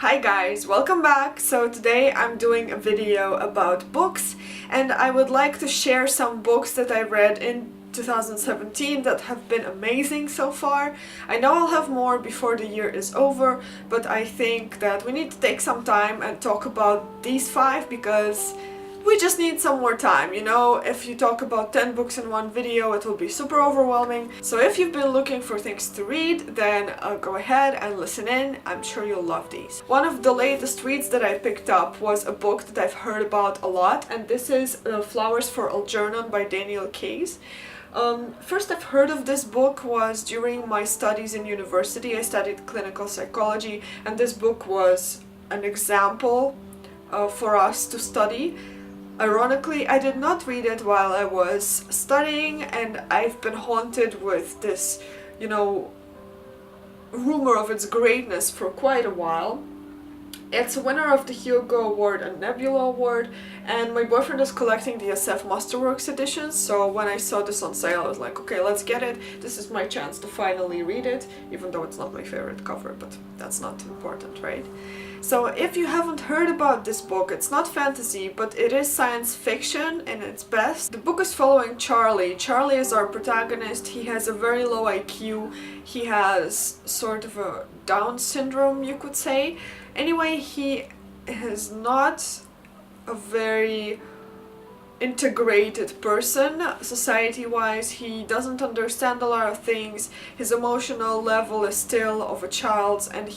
Hi guys, welcome back. So today I'm doing a video about books and I would like to share some books that I read in 2017 that have been amazing so far. I know I'll have more before the year is over, but I think that we need to take some time and talk about these 5 because we just need some more time, you know. If you talk about 10 books in one video, it will be super overwhelming. So if you've been looking for things to read, then go ahead and listen in. I'm sure you'll love these. One of the latest reads that I picked up was a book that I've heard about a lot, and this is Flowers for Algernon by Daniel Case. First I've heard of this book was during my studies in university. I studied clinical psychology, and this book was an example for us to study. Ironically, I did not read it while I was studying, and I've been haunted with this, you know, rumor of its greatness for quite a while. It's a winner of the Hugo Award and Nebula Award, and my boyfriend is collecting the SF Masterworks edition, so when I saw this on sale I was like, okay, let's get it. This is my chance to finally read it, even though it's not my favorite cover, but that's not important, right? So if you haven't heard about this book, it's not fantasy, but it is science fiction in its best. The book is following Charlie. Charlie is our protagonist. He has a very low IQ. He has sort of a Down syndrome, you could say. Anyway, he is not a very integrated person society-wise. He doesn't understand a lot of things. His emotional level is still of a child's, and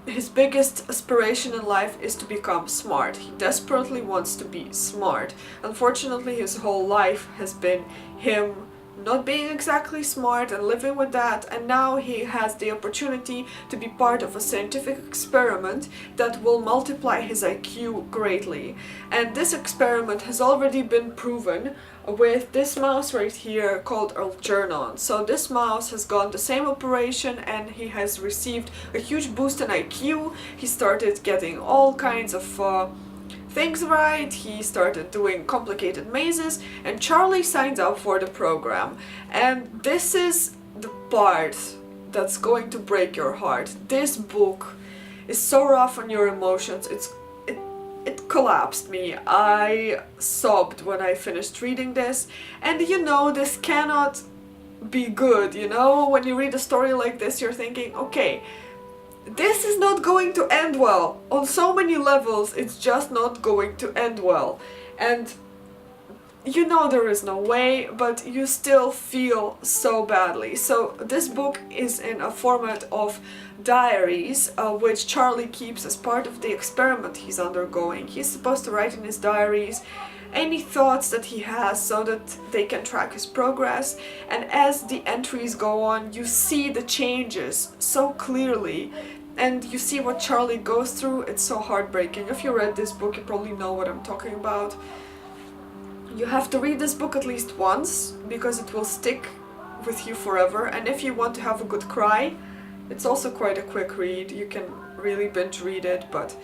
his biggest aspiration in life is to become smart. He desperately wants to be smart. Unfortunately, his whole life has been him not being exactly smart and living with that, and now he has the opportunity to be part of a scientific experiment that will multiply his IQ greatly. And this experiment has already been proven with this mouse right here called Algernon. So this mouse has gone the same operation and he has received a huge boost in IQ. He started getting all kinds of things right, he started doing complicated mazes, and Charlie signs up for the program. And this is the part that's going to break your heart. This book is so rough on your emotions, it collapsed me. I sobbed when I finished reading this, and you know, this cannot be good, you know? When you read a story like this, you're thinking, okay, this is not going to end well. On so many levels, it's just not going to end well. And you know there is no way, but you still feel so badly. So this book is in a format of diaries, which Charlie keeps as part of the experiment he's undergoing. He's supposed to write in his diaries any thoughts that he has so that they can track his progress, and as the entries go on, you see the changes so clearly, and you see what Charlie goes through. It's so heartbreaking. If you read this book, you probably know what I'm talking about. You have to read this book at least once, because it will stick with you forever, and if you want to have a good cry, it's also quite a quick read. You can really binge read it, but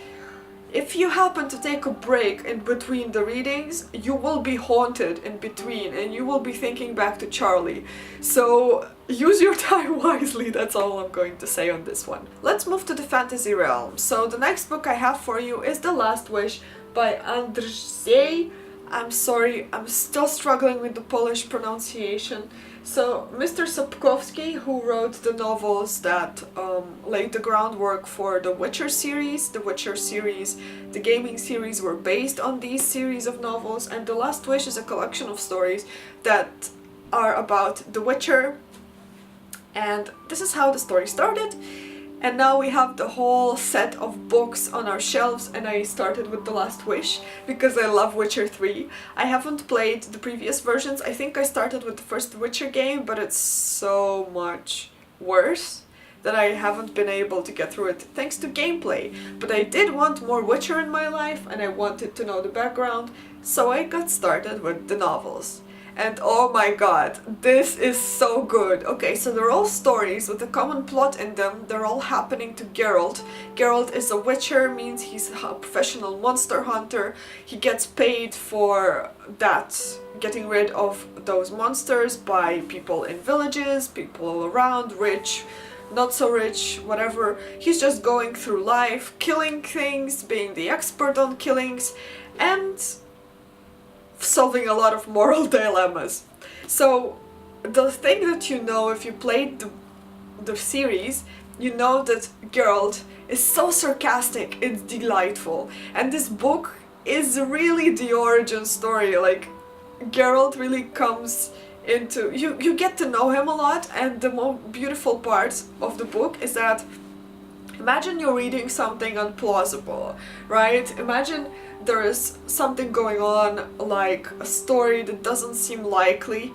if you happen to take a break in between the readings, you will be haunted in between and you will be thinking back to Charlie. So use your time wisely, that's all I'm going to say on this one. Let's move to the fantasy realm. So the next book I have for you is The Last Wish by Andrzej. I'm sorry, I'm still struggling with the Polish pronunciation. So Mr. Sapkowski, who wrote the novels that laid the groundwork for the Witcher series, the gaming series were based on these series of novels, and The Last Wish is a collection of stories that are about the Witcher, and this is how the story started. And now we have the whole set of books on our shelves, and I started with The Last Wish because I love Witcher 3. I haven't played the previous versions. I think I started with the first Witcher game, but it's so much worse that I haven't been able to get through it thanks to gameplay. But I did want more Witcher in my life, and I wanted to know the background, so I got started with the novels. And oh my god, this is so good. Okay, so they're all stories with a common plot in them. They're all happening to Geralt. Geralt is a witcher, means he's a professional monster hunter. He gets paid for that, getting rid of those monsters by people in villages, people all around, rich not so rich, whatever. He's just going through life, killing things, being the expert on killings, and solving a lot of moral dilemmas. So the thing that you know if you played the series, you know that Geralt is so sarcastic, it's delightful. And this book is really the origin story. Like, Geralt really comes into... You get to know him a lot, and the most beautiful part of the book is that imagine you're reading something implausible, right? Imagine there is something going on, like a story that doesn't seem likely,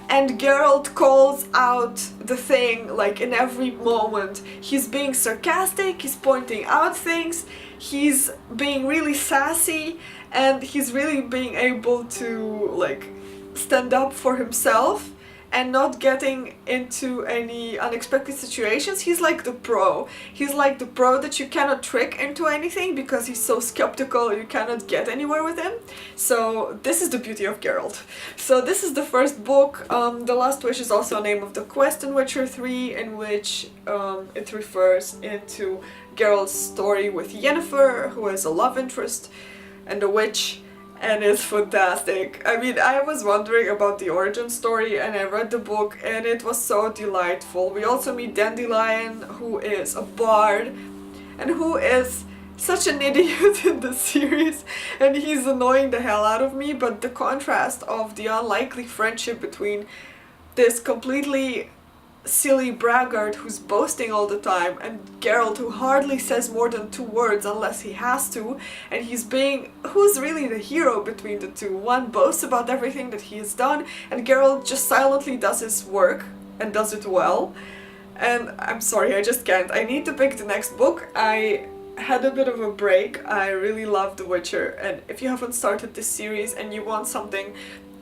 and Geralt calls out the thing, like, in every moment. He's being sarcastic, he's pointing out things, he's being really sassy, and he's really being able to, like, stand up for himself and not getting into any unexpected situations. He's like the pro. He's like the pro that you cannot trick into anything because he's so skeptical, you cannot get anywhere with him. So this is the beauty of Geralt. So this is the first book. The Last Wish is also a name of the quest in Witcher 3, in which it refers into Geralt's story with Yennefer, who is a love interest and a witch. And it's fantastic. I mean, I was wondering about the origin story and I read the book and it was so delightful. We also meet Dandelion, who is a bard and who is such an idiot in the series, and he's annoying the hell out of me, but the contrast of the unlikely friendship between this completely silly braggart who's boasting all the time and Geralt, who hardly says more than 2 words unless he has to, and who's really the hero between the two. One boasts about everything that he has done and Geralt just silently does his work and does it well. And I'm sorry, I just can't. I need to pick the next book. I had a bit of a break. I really love The Witcher, and if you haven't started this series and you want something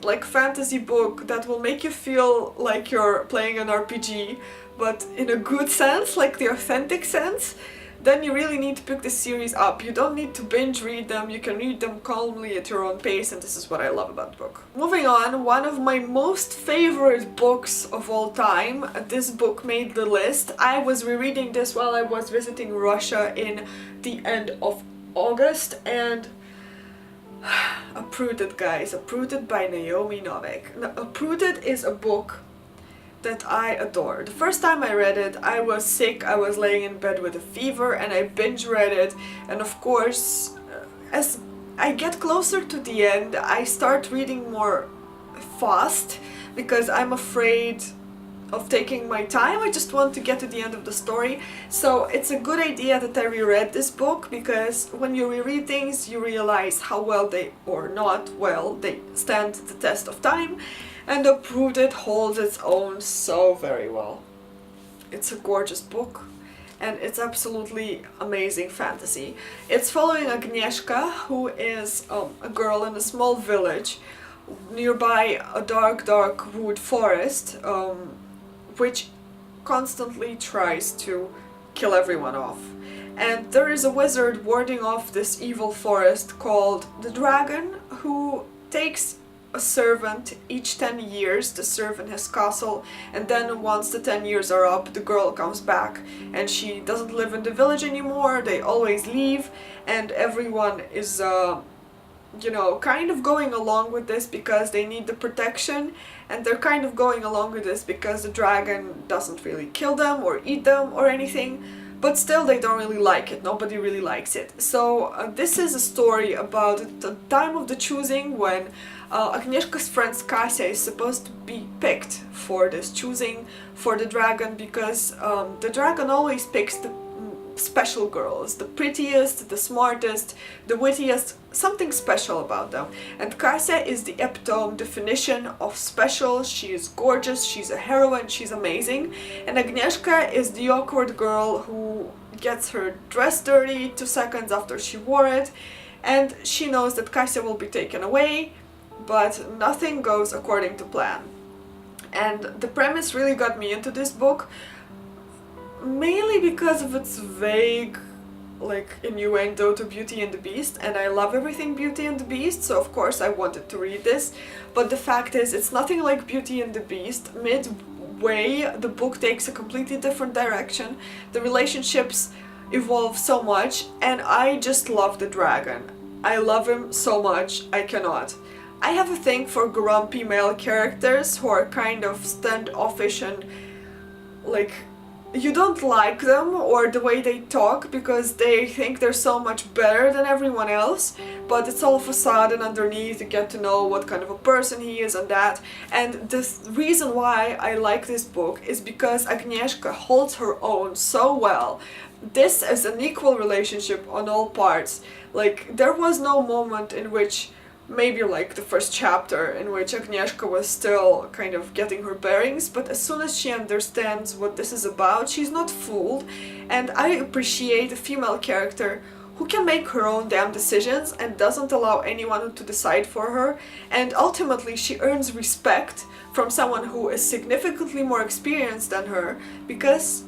like fantasy book that will make you feel like you're playing an RPG, but in a good sense, like the authentic sense, then you really need to pick this series up. You don't need to binge read them, you can read them calmly at your own pace, and this is what I love about the book. Moving on, one of my most favorite books of all time. This book made the list. I was rereading this while I was visiting Russia in the end of August, and Uprooted, guys. Uprooted by Naomi Novik. Now, Uprooted is a book that I adore. The first time I read it, I was sick, I was laying in bed with a fever, and I binge read it, and of course, as I get closer to the end, I start reading more fast, because I'm afraid of taking my time. I just want to get to the end of the story. So it's a good idea that I reread this book, because when you reread things you realize how well they, or not well, they stand the test of time, and Uprooted holds its own so very well. It's a gorgeous book and it's absolutely amazing fantasy. It's following Agnieszka, who is a girl in a small village nearby a dark wood forest, which constantly tries to kill everyone off. And there is a wizard warding off this evil forest called the Dragon, who takes a servant each 10 years to serve in his castle, and then once the 10 years are up, the girl comes back and she doesn't live in the village anymore. They always leave, and everyone is you know, kind of going along with this because they need the protection, and they're kind of going along with this because the dragon doesn't really kill them or eat them or anything, but still they don't really like it. Nobody really likes it. So this is a story about the time of the choosing, when Agnieszka's friend Kasia is supposed to be picked for this choosing for the dragon, because the dragon always picks the special girls, the prettiest, the smartest, the wittiest, something special about them. And Kasia is the epitome definition of special. She is gorgeous, she's a heroine, she's amazing. And Agnieszka is the awkward girl who gets her dress dirty 2 seconds after she wore it, and she knows that Kasia will be taken away, but nothing goes according to plan. And the premise really got me into this book, mainly because of its vague, like, innuendo to Beauty and the Beast, and I love everything Beauty and the Beast, so of course I wanted to read this. But the fact is, it's nothing like Beauty and the Beast. way. The book takes a completely different direction. The relationships evolve so much, and I just love the dragon. I love him so much, I cannot. I have a thing for grumpy male characters who are kind of standoffish and like you don't like them or the way they talk because they think they're so much better than everyone else, but it's all facade, and underneath you get to know what kind of a person he is and that. And the reason why I like this book is because Agnieszka holds her own so well. This is an equal relationship on all parts. Like, there was no moment in which, maybe like the first chapter, in which Agnieszka was still kind of getting her bearings, but as soon as she understands what this is about, she's not fooled. And I appreciate a female character who can make her own damn decisions and doesn't allow anyone to decide for her, and ultimately she earns respect from someone who is significantly more experienced than her, because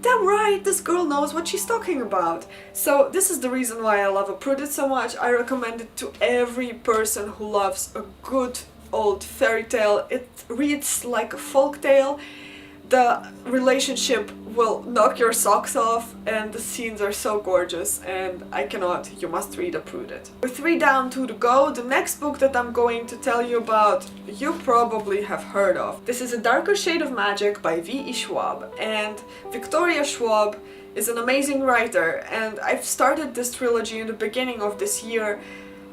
damn right, this girl knows what she's talking about. So this is the reason why I love Uprooted so much. I recommend it to every person who loves a good old fairy tale. It reads like a folk tale. The relationship will knock your socks off, and the scenes are so gorgeous, and I cannot, you must read Uprooted. With 3 down, 2 to go, the next book that I'm going to tell you about, you probably have heard of. This is A Darker Shade of Magic by V.E. Schwab, and Victoria Schwab is an amazing writer, and I've started this trilogy in the beginning of this year.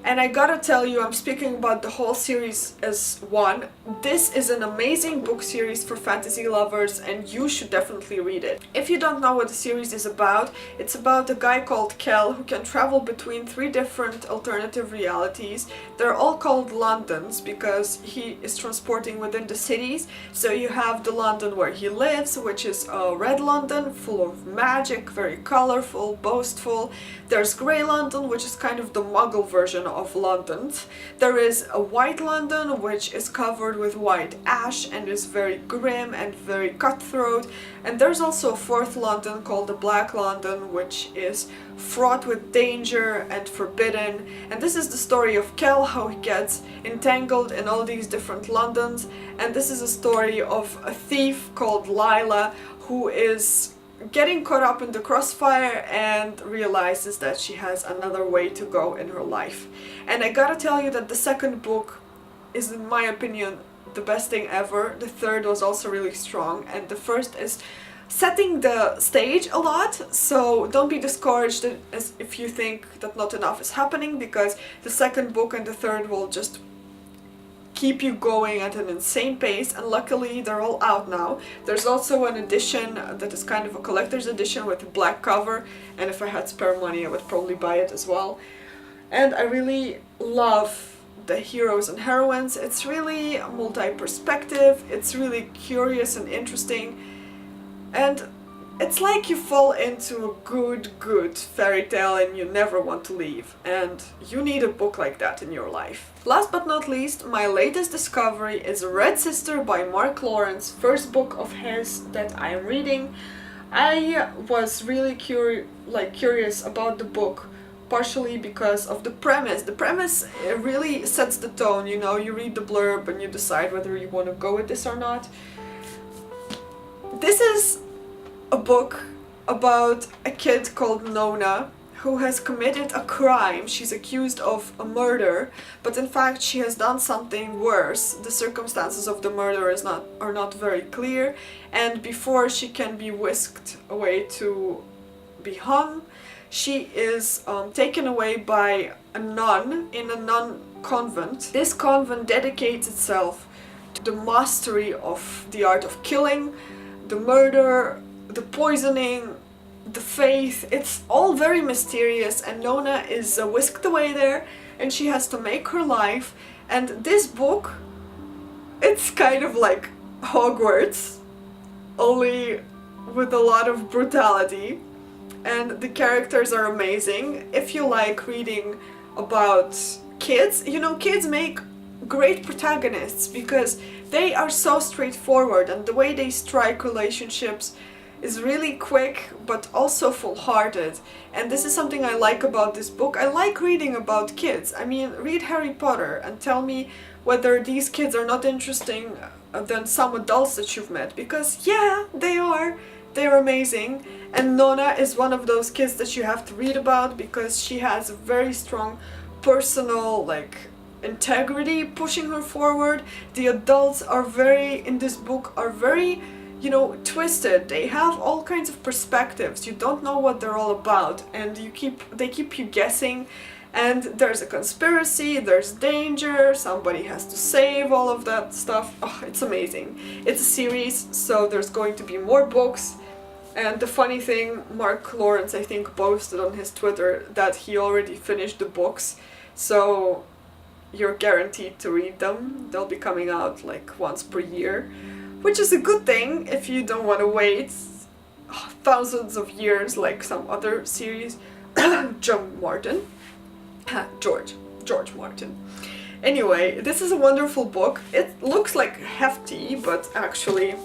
And I gotta tell you, I'm speaking about the whole series as one. This is an amazing book series for fantasy lovers, and you should definitely read it. If you don't know what the series is about, it's about a guy called Kel who can travel between 3 different alternative realities. They're all called Londons because he is transporting within the cities. So you have the London where he lives, which is a red London, full of magic, very colorful, boastful. There's Grey London, which is kind of the Muggle version of London. There is a white London, which is covered with white ash and is very grim and very cutthroat. And there's also a 4th London called the Black London, which is fraught with danger and forbidden. And this is the story of Kel, how he gets entangled in all these different Londons. And this is a story of a thief called Lila who is getting caught up in the crossfire and realizes that she has another way to go in her life. And I gotta tell you that the second book is, in my opinion, the best thing ever. The third was also really strong, and the first is setting the stage a lot, so don't be discouraged as if you think that not enough is happening, because the second book and the third will just keep you going at an insane pace, and luckily they're all out now. There's also an edition that is kind of a collector's edition with a black cover, and if I had spare money I would probably buy it as well. And I really love the heroes and heroines. It's really multi-perspective, it's really curious and interesting, and it's like you fall into a good fairy tale and you never want to leave, and you need a book like that in your life. Last but not least, my latest discovery is Red Sister by Mark Lawrence, first book of his that I am reading. I was really curious about the book, partially because of the premise. The premise really sets the tone, you know, you read the blurb and you decide whether you want to go with this or not. This is a book about a kid called Nona who has committed a crime. She's accused of a murder, but in fact she has done something worse. The circumstances of the murder are not very clear, and before she can be whisked away to be hung, she is taken away by a nun in a nun convent. This convent dedicates itself to the mastery of the art of killing, the murder, the poisoning, the faith. It's all very mysterious, and Nona is whisked away there and she has to make her life. And this book, it's kind of like Hogwarts, only with a lot of brutality, and the characters are amazing. If you like reading about kids, you know, kids make great protagonists because they are so straightforward, and the way they strike relationships is really quick but also full-hearted. And this is something I like about this book. I like reading about kids. I mean, read Harry Potter and tell me whether these kids are not interesting than some adults that you've met, because yeah, they're amazing. And Nona is one of those kids that you have to read about because she has a very strong personal integrity pushing her forward. The adults are in this book are very, twisted. They have all kinds of perspectives. You don't know what they're all about, and they keep you guessing. And there's a conspiracy, there's danger, somebody has to save, all of that stuff. Oh, it's amazing. It's a series, so there's going to be more books. And the funny thing, Mark Lawrence, I think, posted on his Twitter that he already finished the books, so you're guaranteed to read them. They'll be coming out once per year, which is a good thing if you don't want to wait thousands of years like some other series. George Martin. Anyway, this is a wonderful book. It looks hefty, but actually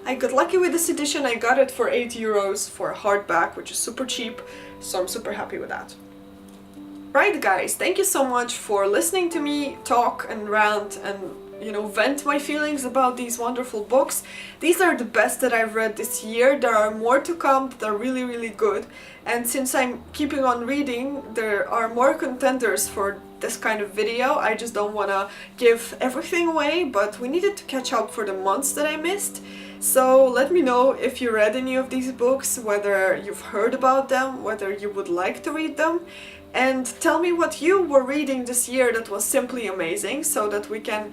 I got lucky with this edition. I got it for €8 for a hardback, which is super cheap, so I'm super happy with that. Right guys, thank you so much for listening to me talk and rant and vent my feelings about these wonderful books. These are the best that I've read this year. There are more to come that are really, really good. And since I'm keeping on reading, there are more contenders for this kind of video. I just don't want to give everything away, but we needed to catch up for the months that I missed. So let me know if you read any of these books, whether you've heard about them, whether you would like to read them. And tell me what you were reading this year that was simply amazing, so that we can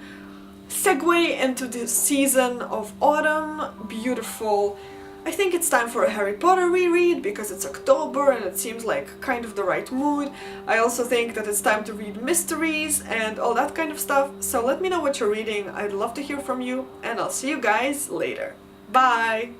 segue into the season of autumn. Beautiful. I think it's time for a Harry Potter reread because it's October and it seems like kind of the right mood. I also think that it's time to read mysteries and all that kind of stuff. So let me know what you're reading. I'd love to hear from you, and I'll see you guys later. Bye!